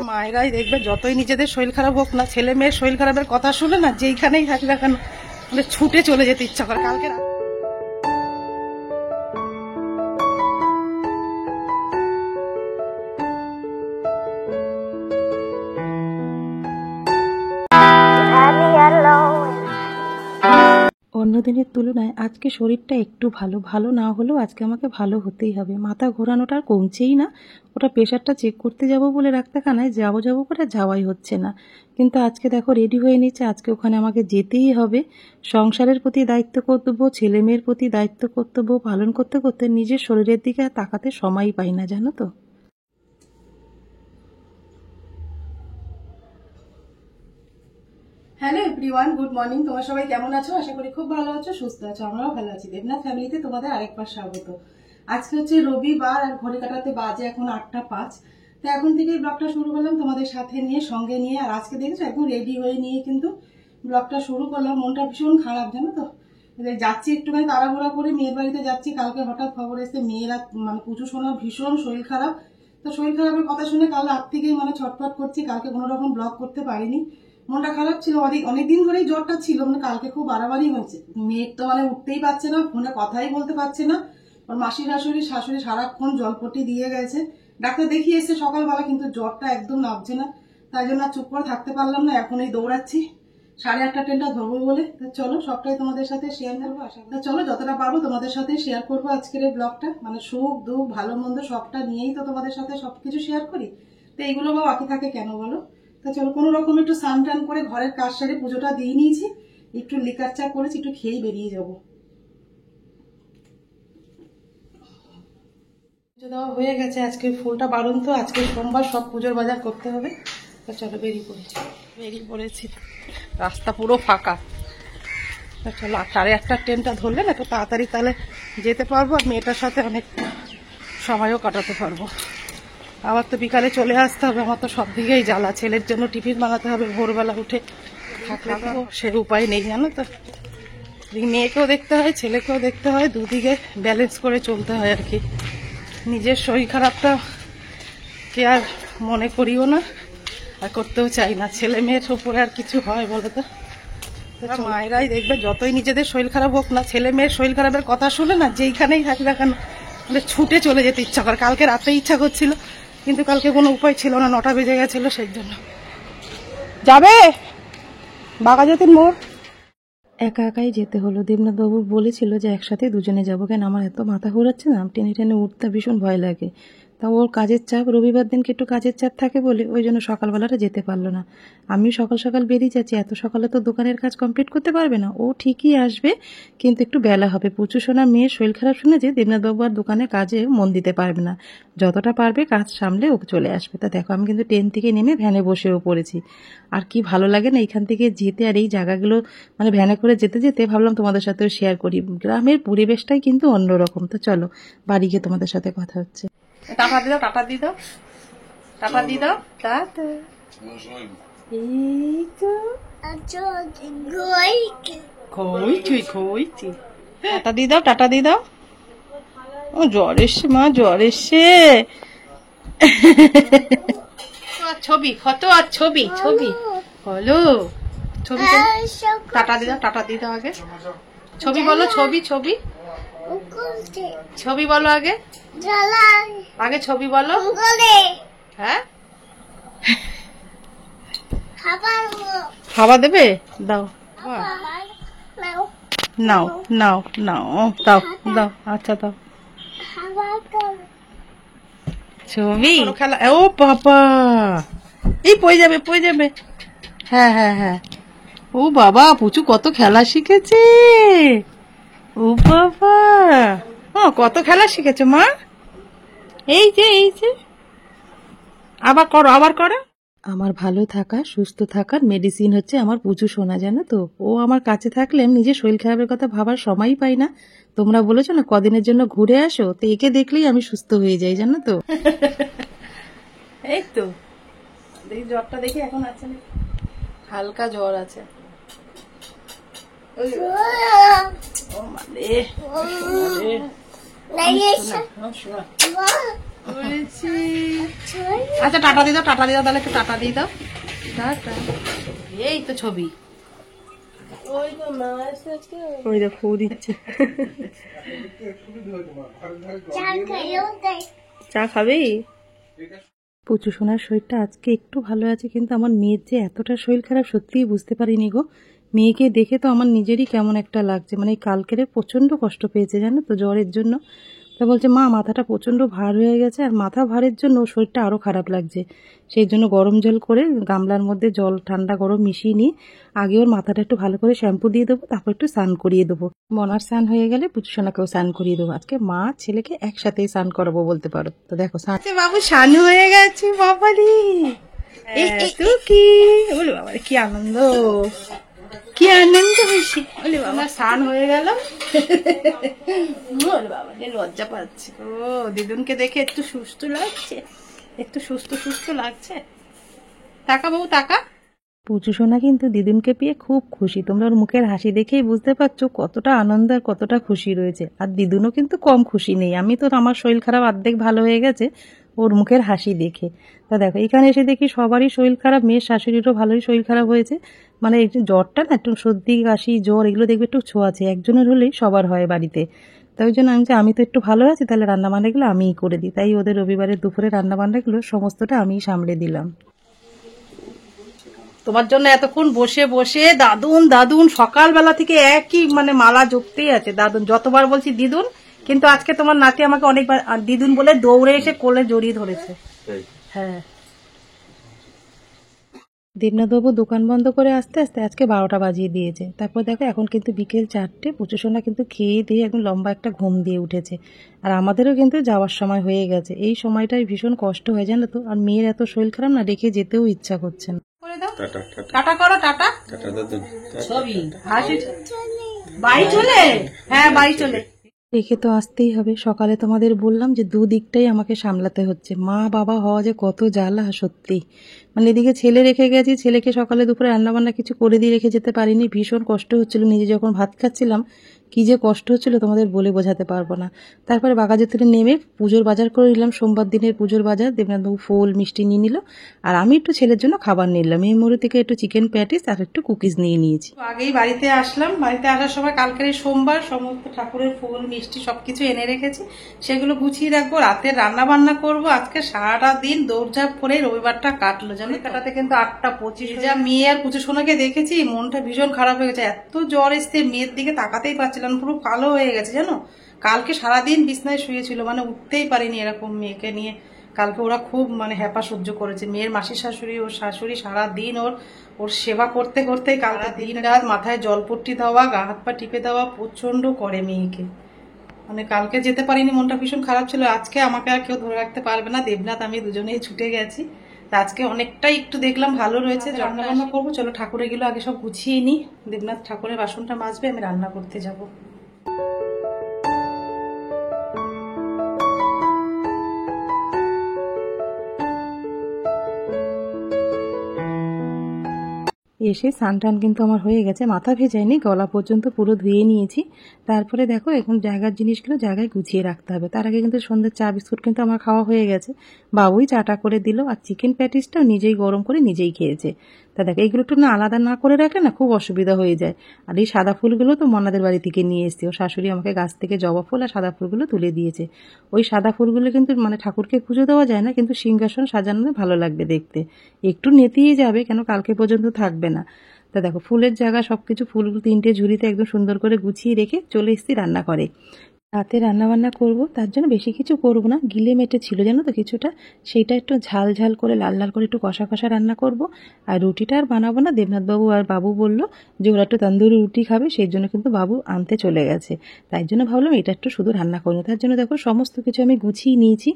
মায়েরাই দেখবে যতই নিজেদের শরীর খারাপ হোক না, ছেলে মেয়ের শরীর খারাপের কথা শুনে না যেইখানেই থাকি না কেন ছুটে চলে যেতে ইচ্ছা করে। কালকে অন্য দিনের তুলনায় আজকে শরীরটা একটু ভালো না হলেও আজকে আমাকে ভালো হতেই হবে। মাথা ঘোরানোটা আর কমছেই না। ওটা প্রেশারটা চেক করতে যাব বলে ডাক্তারখানায় যাবো করে যাওয়াই হচ্ছে না। কিন্তু আজকে দেখো রেডি হয়ে নিচ্ছে, আজকে ওখানে আমাকে যেতেই হবে। সংসারের প্রতি দায়িত্ব কর্তব্য, ছেলে মেয়ের প্রতি দায়িত্ব কর্তব্য পালন করতে করতে নিজের শরীরের দিকে তাকাতে সময়ই পাই না, জানো তো। Hello everyone, good morning. তোমরা সবাই কেমন আছো? আশা করি খুব ভালো আছো, সুস্থ আছো। আমরাও ভালো আছি। দেবনাথ ফ্যামিলিতে তোমাদের আরেকবার স্বাগত। আজকে হচ্ছে রবিবার আর ঘড়ি কাটাতে বাজে এখন 8:05। তো এখন থেকেই ব্লগটা শুরু করলাম তোমাদের সাথে নিয়ে, সঙ্গে নিয়ে। আর আজকে দেখেছো একদম রেডি হয়ে নিয়ে কিন্তু ব্লগটা শুরু করলাম। মনটা ভীষণ খারাপ, জানো তো। যাচ্ছি একটুখানি তাড়াহুড়া করে মেয়ের বাড়িতে যাচ্ছি। কালকে হঠাৎ খবর এসে মেয়েরা মানে পুজো শোনার ভীষণ শরীর খারাপ। তো শরীর খারাপের কথা শুনে কাল রাত থেকেই মানে ছটফট করছি। কালকে কোনো রকম ব্লগ করতে পারিনি, মনটা খারাপ ছিল। অনেকদিন ধরেই জ্বরটা ছিল, মানে কালকে খুব বাড়াবাড়ি হয়েছে। মেয়ের তো মানে উঠতেই পারছে না, ফোনে কথাই বলতে পারছে না। ওর মাসি শাশুড়ি সারাক্ষণ জলপট্টি দিয়ে গেছে। ডাক্তার দেখিয়ে এসে সকালবেলা, কিন্তু জ্বরটা একদম নামছে না। তাই জন্য চুপ করে থাকতে পারলাম না, এখন এই দৌড়াচ্ছি 8:30 ট্রেনটা ধরবো বলে। চলো সবটাই তোমাদের সাথে শেয়ার করবো। চলো যতটা পারবো তোমাদের সাথে শেয়ার করবো আজকের এই ব্লগটা। মানে সুখ দুঃখ ভালো মন্দ সবটা নিয়েই তো তোমাদের সাথে সবকিছু শেয়ার করি। তো এইগুলো বা বাকি থাকে কেন বলো। তা চলো কোনো রকম একটু স্নান টান করে ঘরের কাজ সারে পুজোটা দিয়ে নিয়েছি। একটু লিকার চা করেছি, একটু খেয়েই বেরিয়ে যাবো। পুজো দেওয়া হয়ে গেছে। আজকে ফুলটা বারণ, তো আজকে সোমবার সব পুজোর বাজার করতে হবে। তো চলো বেরিয়ে পড়েছি। রাস্তা পুরো ফাঁকা। চলো 8:30 ট্রেনটা ধরলে না তো তাড়াতাড়ি তাহলে যেতে পারবো, আর মেয়েটার সাথে অনেক সময়ও কাটাতে পারবো। আবার তো বিকালে চলে আসতে হবে। আমার তো সব দিকেই জ্বালা। ছেলের জন্য টিফিন বানাতে হবে, ভোরবেলা উঠে থাকলে তো সে উপায় নেই, জানো তো। মেয়েকেও দেখতে হয়, ছেলেকেও দেখতে হয়, দুদিকে ব্যালেন্স করে চলতে হয় আর কি। নিজের শরীর খারাপটা কে আর মনে করিও না, আর করতেও চাই না। ছেলে মেয়ের উপরে আর কিছু হয় বলো তো। মায়েরাই দেখবে যতই নিজেদের শরীর খারাপ হোক না, ছেলে মেয়ের শরীর খারাপের কথা শুনে না যেইখানেই থাকি না কেন ছুটে চলে যেতে ইচ্ছা করে। কালকে রাতে ইচ্ছা করছিল, কিন্তু কালকে কোনো উপায় ছিল না, 9টা বেজে গেছিল। সেই জন্য যাবে বাঘাযতীন মোড় একা একাই যেতে হলো। দেবনাথবাবু বলেছিল যে একসাথে দুজনে যাবো। কেন আমার এত মাথা ঘোরাচ্ছে না, টেনে টেনে উঠতে ভীষণ ভয় লাগে। তা ওর কাজের চাপ, রবিবার দিনকে একটু কাজের চাপ থাকে বলে ওই জন্য সকালবেলাটা যেতে পারলো না। আমি সকাল সকাল বেরিয়ে যাচ্ছি, এত সকালে তো দোকানের কাজ কমপ্লিট করতে পারবে না। ও ঠিকই আসবে, কিন্তু একটু বেলা হবে। পুচু সোনা মেয়ের শরীর খারাপ শুনে যে দেবনাথবাবু আর দোকানে কাজে মন দিতে পারবে না। যতটা পারবে কাজ সামলে ও চলে আসবে। তা দেখো আমি কিন্তু ট্রেন থেকে নেমে ভ্যানে বসেও পড়েছি। আর কি ভালো লাগে না এখান থেকে যেতে, আর এই জায়গাগুলো মানে ভ্যানে করে যেতে যেতে ভাবলাম তোমাদের সাথেও শেয়ার করি। গ্রামের পরিবেশটাই কিন্তু অন্যরকম। তো চলো বাড়ি গিয়ে তোমাদের সাথে কথা হচ্ছে। টাটা দিয়ে দাও, টাটা দিয়ে দাও, টাটা দিয়ে দাও। টাটা। এই তো খইছি টাটা দিয়ে দাও, টাটা দিয়ে দাও। ও জ্বর এসছে মা, জ্বর এসছে। ছবি কত আর ছবি বলো, ছবি টাটা দিয়ে দাও, টাটা দিয়ে দাও। আগে ছবি বলো, ছবি বলো আগে, ছবি বলো। হ্যাঁ খাবার দেবে, দাও নাও নাও নাও, দাও দাও, আচ্ছা দাও ছবি। খেলা, ও বাবা এই পড়ে যাবে। হ্যাঁ ও বাবা, পুচু কত খেলা শিখেছে। ও বাবা, কত খেলা শিখেছে মা। এই যে আবার করো। আমার ভালো থাকা, সুস্থ থাকার মেডিসিন হচ্ছে আমার পুচু সোনা, জানো তো। ও আমার কাছে থাকলে আমি নিজের শরীর খারাপের কথা ভাবার সময়ই পাই না। তোমরা বলেছো না কদিনের জন্য ঘুরে আসো, তো একে দেখলেই আমি সুস্থ হয়ে যাই, জানো তো। এই তো দেখি জ্বরটা দেখি এখন আছে না, হালকা জ্বর আছে। করেছি। আচ্ছা টাটা দিয়ে দাও, টাটা দিয়ে দাও, তাহলে একটু টাটা দিয়ে দাও। টাটা। এই তো ছবি। ওই দেখো ও দিচ্ছে। চা খাবেই? পুচু সোনার শরীরটা আজকে একটু ভালো আছে, কিন্তু আমার মেয়ের যে এতটা শরীর খারাপ সত্যিই বুঝতে পারিনি গো। মেয়েকে দেখে তো আমার নিজেরই কেমন একটা লাগছে, মানে এই কালকেরে প্রচণ্ড কষ্ট পেয়েছে জানো তো জ্বরের জন্য। তা বলছে মা মাথাটা প্রচণ্ড ভার হয়ে গেছে, আর মাথা ভারের জন্য ওর শরীরটা আরও খারাপ লাগছে। সেই জন্য গরম জল করে গামলার মধ্যে জল ঠান্ডা গরম মিশিয়ে নিয়ে আগে ওর মাথাটা একটু ভালো করে শ্যাম্পু দিয়ে দেবো, তারপর একটু স্নান করিয়ে দেবো। মনার স্নান হয়ে গেলে পুচু সোনাকেও স্নান করিয়ে দেবো। আজকে মা ছেলেকে একসাথেই স্নান করাবো বলতে পারো। তো দেখো বাবু স্নান হয়ে গেছে বাবারি। কি বলে বাবা, কি আনন্দ, কি আনন্দ বেশি। বলে বাবা স্নান হয়ে গেল। বাবা লজ্জা পাচ্ছে। ও দিদুনকে দেখে একটু সুস্থ লাগছে, একটু সুস্থ সুস্থ লাগছে। টাকা বাবু টাকা। পুচু সোনা কিন্তু দিদুনকে পেয়ে খুব খুশি। তোমরা ওর মুখের হাসি দেখেই বুঝতে পারছো কতটা আনন্দ আর কতটা খুশি রয়েছে। আর দিদুনও কিন্তু কম খুশি নেই। আমি তো আমার শরীর খারাপ অর্ধেক ভালো হয়ে গেছে ওর মুখের হাসি দেখে। তা দেখো এখানে এসে দেখি সবারই শরীর খারাপ, মেয়ের শাশুড়িরও ভালোই শরীর খারাপ হয়েছে। মানে একটু জ্বরটা না, একটু সর্দি কাশি জ্বর এগুলো দেখবে একটু ছোঁয়াছে, একজনের হলেই সবার হয় বাড়িতে। তাই ওই জন্য আমি তো একটু ভালো আছি, তাহলে রান্নাবান্নাগুলো আমিই করে দিই। তাই ওদের রবিবারের দুপুরে রান্নাবান্নাগুলো সমস্তটা আমিই সামলে দিলাম। তোমার জন্য এতক্ষণ বসে বসে দাদুন দাদুন সকালবেলা থেকে একই মানে মালা জপতেই আছে দাদুন। যতবার বলছি দিদুন, কিন্তু আজকে তোমার নাতি আমাকে অনেকবার দিদুন বলে দৌড়ে এসে কোলে জড়িয়ে ধরেছে। হ্যাঁ দেবনাথবাবু দোকান বন্ধ করে আস্তে আস্তে আজকে 12টা বাজিয়ে দিয়েছে। তারপর দেখো এখন কিন্তু বিকেল 4টে। পুচু সোনা কিন্তু খেয়ে দিয়ে একদম লম্বা একটা ঘুম দিয়ে উঠেছে। আর আমাদেরও কিন্তু যাওয়ার সময় হয়ে গেছে। এই সময়টাই ভীষণ কষ্ট হয় জানো তো। আর মেয়ের এত শরীর খারাপ না, রেখে যেতেও ইচ্ছা করছে না। টাটা করো, টাটা ছবি হাসি। বাড়ি চলে, হ্যাঁ বাড়ি চলে। রেখে তো আসতেই হবে। সকালে তোমাদের বললাম যে দুদিকটাই আমাকে সামলাতে হচ্ছে। মা বাবা হওয়া যে কত জ্বালা সত্যি। মানে এদিকে ছেলে রেখে গেছি, ছেলেকে সকালে দুপুরে রান্নাবান্না কিছু করে দিয়ে রেখে যেতে পারিনি। ভীষণ কষ্ট হচ্ছিল, নিজে যখন ভাত খাচ্ছিলাম কি যে কষ্ট হচ্ছিল তোমাদের বলে বোঝাতে পারবো না। তারপরে বাগাজের নেমে পুজোর বাজার করে নিলাম, সোমবার দিনের পুজোর বাজার। দেবনাথবাবু ফুল মিষ্টি নিয়ে নিল, আর আমি একটু ছেলের জন্য খাবার নিলাম। এই মোড়ে থেকে একটু চিকেন প্যাটিস আর একটু কুকিজ নিয়ে নিয়েছি। আগেই বাড়িতে আসলাম, বাড়িতে আসার সময় কালকের সোমবার সমস্ত ঠাকুরের ফুল মিষ্টি সবকিছু এনে রেখেছি, সেগুলো গুছিয়ে রাখবো। রাতে রান্না বান্না করবো। আজকে সারাটা দিন দৌড়ঝাঁপ করে রবিবারটা কাটলো জানো। কাটাতে কিন্তু 8টা 25 যা মেয়ে আর পুজো সোনাকে দেখেছি মনটা ভীষণ খারাপ হয়ে গেছে। এত জ্বর এসছে, মেয়ের দিকে তাকাতেই পারছিলাম, পুরো কালো হয়ে গেছে জানো। কালকে সারাদিন বিছনায় শুয়েছিল, মানে উঠতেই পারিনি এরকম মেয়েকে নিয়ে। কালকে ওরা খুব মানে হ্যাপা সহ্য করেছে। মেয়ের মাসির শাশুড়ি, ওর শাশুড়ি সারাদিন ওর সেবা করতে করতেই কালকে দিন রাত মাথায় জলপট্টি দেওয়া, গা হাত পা টিপে দেওয়া প্রচন্ড করে মেয়েকে। মানে কালকে যেতে পারিনি, মনটা ভীষণ খারাপ ছিল। আজকে আমাকে আর কেউ ধরে রাখতে পারবে না, দেবনাথ আমি দুজনেই ছুটে গেছি। আজকে অনেকটাই একটু দেখলাম ভালো রয়েছে। রান্না বান্না করবো, চলো ঠাকুরের গুলো আগে সব গুছিয়ে নিই। দেবনাথ ঠাকুরের বাসনটা মাজবে, আমি রান্না করতে যাবো। এসে স্নান কিন্তু আমার হয়ে গেছে, মাথা ভেজাইনি, গলা পর্যন্ত পুরো ধুয়ে নিয়েছি। তারপরে দেখো এখন জায়গার জিনিসগুলো জায়গায় গুছিয়ে রাখতে হবে। তার আগে কিন্তু সন্ধ্যের চা বিস্কুট কিন্তু আমার খাওয়া হয়ে গেছে। বাবুই চাটা করে দিল, আর চিকেন প্যাটিসটাও নিজেই গরম করে নিজেই খেয়েছে। তা দেখো এইগুলো একটু না আলাদা না করে রাখলে না খুব অসুবিধা হয়ে যায়। আর এই সাদা ফুলগুলো তো মনাদের বাড়ি থেকে নিয়ে এসছি। ও শাশুড়ি আমাকে গাছ থেকে জবা ফুল আর সাদা ফুলগুলো তুলে দিয়েছে। ওই সাদা ফুলগুলো কিন্তু মানে ঠাকুরকে পুজো দেওয়া যায় না, কিন্তু সিংহাসন সাজানো ভালো লাগবে দেখতে। একটু নেতিয়ে যাবে, কেন কালকে পর্যন্ত থাকবে না। তা দেখো ফুলের জায়গা সবকিছু ফুলগুলো 3টে ঝুড়িতে একদম সুন্দর করে গুছিয়ে রেখে চলে এসেছি রান্না করে। রাতে রান্নাবান্না করব, তার জন্য বেশি কিছু করব না। গিলে মেটে ছিল জানো তো কিছুটা, সেইটা একটু ঝাল ঝাল করে লাল লাল করে একটু কষা কষা রান্না করব। আর রুটিটা আর বানাবো না। দেবনাথবাবু আর বাবু বললো যে ওরা একটু তন্দুরি রুটি খাবে, সেই জন্য কিন্তু বাবু আনতে চলে গেছে। তাই জন্য ভাবলাম এটা একটু শুধু রান্না করবো। তার জন্য দেখো সমস্ত কিছু আমি গুছিয়ে নিয়েছি।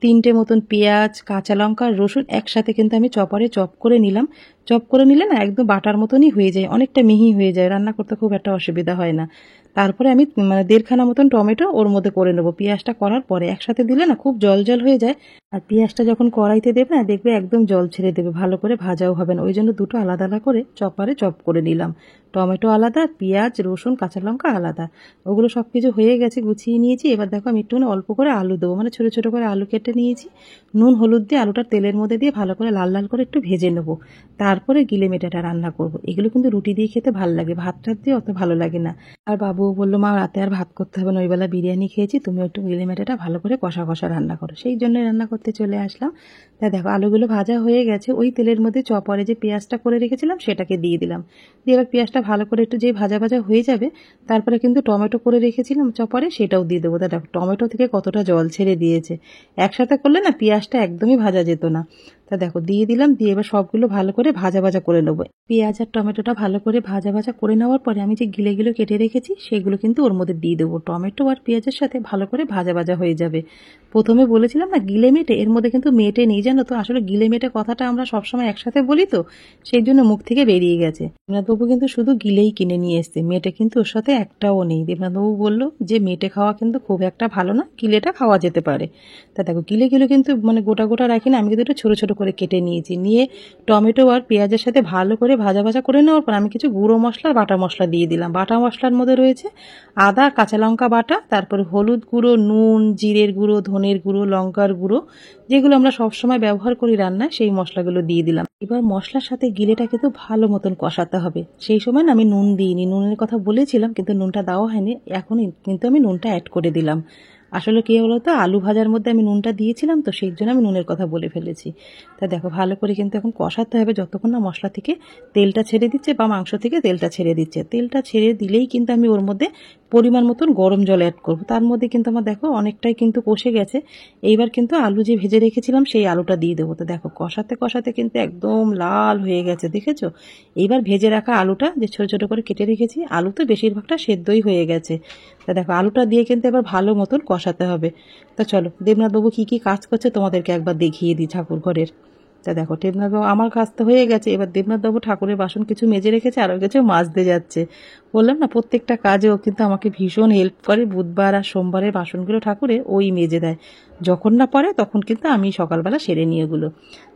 3টে মতন পেঁয়াজ, কাঁচা লঙ্কা, রসুন একসাথে কিন্তু আমি চপারে চপ করে নিলাম। চপ করে নিলে না একদম বাটার মতনই হয়ে যায়, অনেকটা মিহি হয়ে যায়, রান্না করতে খুব একটা অসুবিধা হয় না। তারপরে আমি মানে 1.5খানা মতন টমেটো ওর মধ্যে করে নেবো। পেঁয়াজটা করার পরে একসাথে দিলে না খুব জল জল হয়ে যায়, আর পেঁয়াজটা যখন কড়াইতে দেবে না, দেখবে একদম জল ছেড়ে দেবে, ভালো করে ভাজাও হবে না। ওই জন্য দুটো আলাদা আলাদা করে চপারে চপ করে নিলাম। টমেটো আলাদা, পেঁয়াজ, রসুন, কাঁচা লঙ্কা আলাদা। ওগুলো সব কিছু হয়ে গেছে, গুছিয়ে নিয়েছি। এবার দেখো আমি একটু অল্প করে আলু দেবো, মানে ছোটো ছোটো করে আলু কেটে নিয়েছি। নুন হলুদ দিয়ে আলুটা তেলের মধ্যে দিয়ে ভালো করে লাল লাল করে একটু ভেজে নেবো। তারপরে গিলে মেটেটা রান্না করব। এগুলো কিন্তু রুটি দিয়ে খেতে ভালো লাগে, ভাত টাত দিয়ে অত ভালো লাগে না। আর বাবুও বললো, মা রাতে আর ভাত করতে হবে না, ওইবেলা বিরিয়ানি খেয়েছি, তুমি একটু গিলে মেটেটা ভালো করে কষা কষা রান্না করো। সেই জন্য রান্না করতে চলে আসলাম। তা দেখো আলুগুলো ভাজা হয়ে গেছে। ওই তেলের মধ্যে চপরে যে পেঁয়াজটা করে রেখেছিলাম সেটাকে দিয়ে দিলাম। দিয়ে এবার পেঁয়াজটা ভালো করে একটু যে ভাজা ভাজা হয়ে যাবে, তারপরে কিন্তু টমেটো করে রেখেছিলাম চপরে, সেটাও দিয়ে দেবো। তা দেখো টমেটো থেকে কতটা জল ছেড়ে দিয়েছে। একসাথে করলে না পেঁয়াজটা একদমই ভাজা যেত না। তা দেখো দিয়ে দিলাম, দিয়ে এবার সবগুলো ভালো করে ভাজা ভাজা করে নেবো। পেঁয়াজ আর টমেটোটা ভালো করে ভাজা ভাজা করে নেওয়ার পরে আমি যে গিলেগুলো কেটে রেখেছি সেগুলো কিন্তু ওর মধ্যে দিয়ে দেবো। টমেটো আর পেঁয়াজের সাথে ভালো করে ভাজা ভাজা হয়ে যাবে। প্রথমে বলেছিলাম না গিলে মেটে, এর মধ্যে কিন্তু মেটে নেই, জানো তো। আসলে গিলে মেটে কথাটা আমরা সবসময় একসাথে বলি তো, সেই জন্য মুখ থেকে বেরিয়ে গেছে। দেবনাথবাবু কিন্তু শুধু গিলেই কিনে নিয়ে এসছে, মেটে কিন্তু ওর সাথে একটাও নেই। দেবনাথবাবু বললো যে মেটে খাওয়া কিন্তু খুব একটা ভালো না, গিলেটা খাওয়া যেতে পারে। তা দেখো গিলেগুলো কিন্তু মানে গোটা গোটা রাখি না, আমি কিন্তু একটু ছোটো ছোটো করে কেটে নিয়েছি। নিয়ে টমেটো আর পেঁয়াজের সাথে ভালো করে ভাজা ভাজা করে নেওয়ার পর আমি কিছু গুঁড়ো মশলা, বাটা মশলা দিয়ে দিলাম। বাটা মশলার মধ্যে রয়েছে আদা, কাঁচা লঙ্কা বাটা, তারপরে হলুদ গুঁড়ো, নুন, জিরের গুঁড়ো, ধনের গুঁড়ো, লঙ্কার গুঁড়ো, যেগুলো আমরা সবসময় ব্যবহার করি রান্নায়, সেই মশলাগুলো দিয়ে দিলাম। এবার মশলার সাথে গিলেটা কিন্তু ভালো মতন কষাতে হবে। সেই সময় না আমি নুন দিইনি, নুনের কথা বলেছিলাম কিন্তু নুনটা দেওয়া হয়নি, এখন কিন্তু আমি নুনটা অ্যাড করে দিলাম। আসলে কি হলো তো, আলু ভাজার মধ্যে আমি নুনটা দিয়েছিলাম তো, সেই জন্য আমি নুনের কথা বলে ফেলেছি। তা দেখো ভালো করে কিন্তু এখন কষাতে হবে যতক্ষণ না মশলা থেকে তেলটা ছেড়ে দিচ্ছে বা মাংস থেকে তেলটা ছেড়ে দিচ্ছে। তেলটা ছেড়ে দিলেই কিন্তু আমি ওর মধ্যে পরিমাণ মতন গরম জল অ্যাড করবো। তার মধ্যে কিন্তু আমার দেখো অনেকটাই কিন্তু কষে গেছে। এইবার কিন্তু আলু যে ভেজে রেখেছিলাম সেই আলুটা দিয়ে দেবো। তো দেখো কষাতে কষাতে কিন্তু একদম লাল হয়ে গেছে, দেখেছো। এইবার ভেজে রাখা আলুটা যে ছোট ছোট করে কেটে রেখেছি, আলু তো বেশিরভাগটা সেদ্ধই হয়ে গেছে। তা দেখো আলুটা দিয়ে কিন্তু এবার ভালো মতন কষাতে হবে। তা চলো দেবনাথবাবু কী কী কাজ করছে তোমাদেরকে একবার দেখিয়ে দিই ঠাকুর ঘরের। তা দেখো দেবনাথবাবু আমার কাজ তো হয়ে গেছে, এবার দেবনাথবাবু ঠাকুরের বাসন কিছু মেজে রেখেছে, আরও কিছু মাজতে যাচ্ছে। বললাম না প্রত্যেকটা কাজেও কিন্তু আমাকে ভীষণ হেল্প করে। বুধবার আর সোমবারের বাসনগুলো ঠাকুরে ওই মেজে দেয়, যখন না পারে তখন কিন্তু আমি সকালবেলা সেরে নিয়ে এগুলো।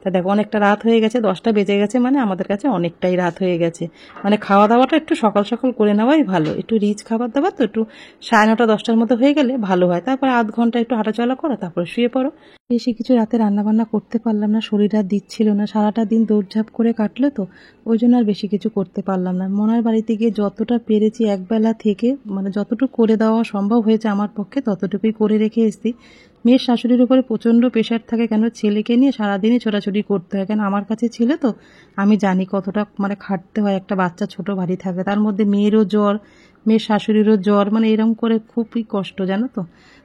তা দেখো অনেকটা রাত হয়ে গেছে, 10টা বেজে গেছে, মানে আমাদের কাছে অনেকটাই রাত হয়ে গেছে। মানে খাওয়া দাওয়াটা একটু সকাল সকাল করে নেওয়াই ভালো, একটু রিচ খাবার দাবার তো, একটু 9:30 10টার মধ্যে হয়ে গেলে ভালো হয়। তারপরে আধ ঘন্টা একটু হাঁটাচলা করো, তারপরে শুয়ে পড়ো। বেশি কিছু রাতে রান্নাবান্না করতে পারলাম না, শরীর আর দিচ্ছিল না, সারাটা দিন দৌড়ঝাঁপ করে কাটলো তো, ওই জন্য আর বেশি কিছু করতে পারলাম না। মনার বাড়িতে গিয়ে যতটা পেরেছি একবেলা থেকে, মানে যতটুকু করে দেওয়া সম্ভব হয়েছে আমার পক্ষে ততটুকুই করে রেখে এসেছি। মেয়ের শাশুড়ির উপরে প্রচণ্ড প্রেশার থাকে, কেন ছেলেকে নিয়ে সারাদিনই ছোটাছুটি করতে হয়। কেন আমার কাছে ছেলে তো, আমি জানি কতটা মানে খাটতে হয়। একটা বাচ্চা ছোট বাড়ি থাকে, তার মধ্যে মেয়েরও জ্বর, মেয়ের শাশুড়িরও জ্বর, মানে এরকম করে খুবই কষ্ট, জানো তো।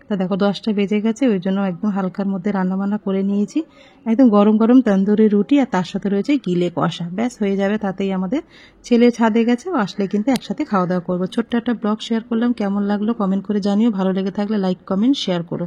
তা দেখো 10টা বেজে গেছে, ওই জন্য একদম হালকার মধ্যে রান্নাবান্না করে নিয়েছি। একদম গরম গরম তন্দুরি রুটি, আর তার সাথে রয়েছে গিলে কষা, ব্যাস হয়ে যাবে তাতেই আমাদের। ছেলে ছাদে গেছে, ও আসলে কিন্তু একসাথে খাওয়া দাওয়া করবো। ছোট্ট একটা ব্লগ শেয়ার করলাম, কেমন লাগলো কমেন্ট করে জানিও, ভালো লেগে থাকলে লাইক কমেন্ট শেয়ার করো।